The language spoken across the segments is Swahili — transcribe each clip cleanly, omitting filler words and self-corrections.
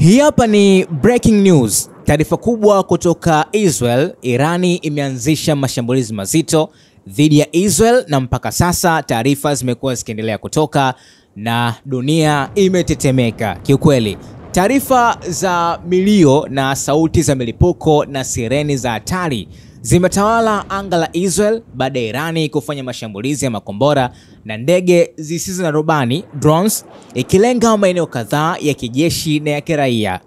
Hii hapa ni breaking news. Taarifa kubwa kutoka Israel. Irani imeanzisha mashambulizi mazito dhidi ya Israel na mpaka sasa taarifa zimekuwa zikiendelea kutoka na dunia imetetemeka kiukweli. Taarifa za milio na sauti za milipuko na sireni za hatari zimetawala anga la Israel baada ya Irani kufanya mashambulizi ya makombora na ndege zisizo na rubani drones, ikilenga maeneo kadhaa ya kijeshi na ya kiraia.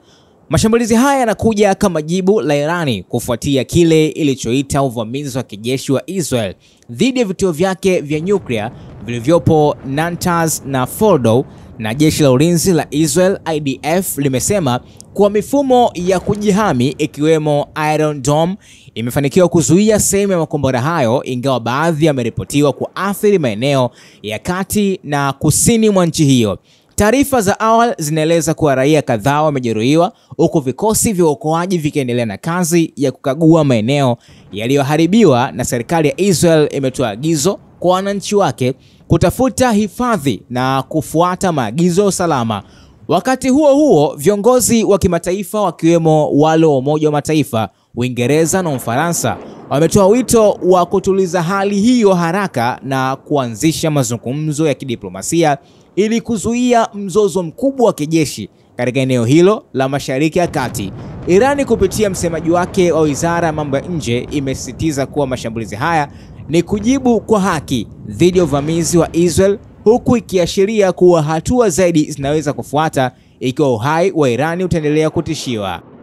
Mashambulizi haya yanakuja kama jibu la Irani kufuatia kile ilichoita uvamizi wa kijeshi wa Israel dhidi ya vituo vyake vya nyuklia vilivyopo Natanz na Fordo, na jeshi la ulinzi la Israel IDF limesema kuwa mifumo ya kujihami ikiwemo Iron Dome imefanikiwa kuzuia sehemu ya makombora hayo, ingawa baadhi yameripotiwa kuathiri maeneo ya kati na kusini mwa nchi hiyo. Taarifa za awali zinaeleza kuwa raia kadhaa wamejeruhiwa, huku vikosi vya uokoaji vikiendelea na kazi ya kukagua maeneo yaliyoharibiwa, na serikali ya Israel imetoa agizo kwa wananchi wake kutafuta hifadhi na kufuata maagizo ya usalama. Wakati huo huo, viongozi wa kimataifa wakiwemo wale wa Umoja wa Mataifa, Uingereza na Ufaransa wametoa wito wa kutuliza hali hiyo haraka na kuanzisha mazungumzo ya kidiplomasia ili kuzuia mzozo mkubwa wa kijeshi katika eneo hilo la Mashariki ya Kati. Irani kupitia msemaji wake wa Wizara ya Mambo ya Nje imesisitiza kuwa mashambulizi haya ni kujibu kwa haki dhidi ya uvamizi wa Israel, huku ikiashiria kuwa hatua zaidi zinaweza kufuata ikiwa uhai wa Irani utaendelea kutishiwa.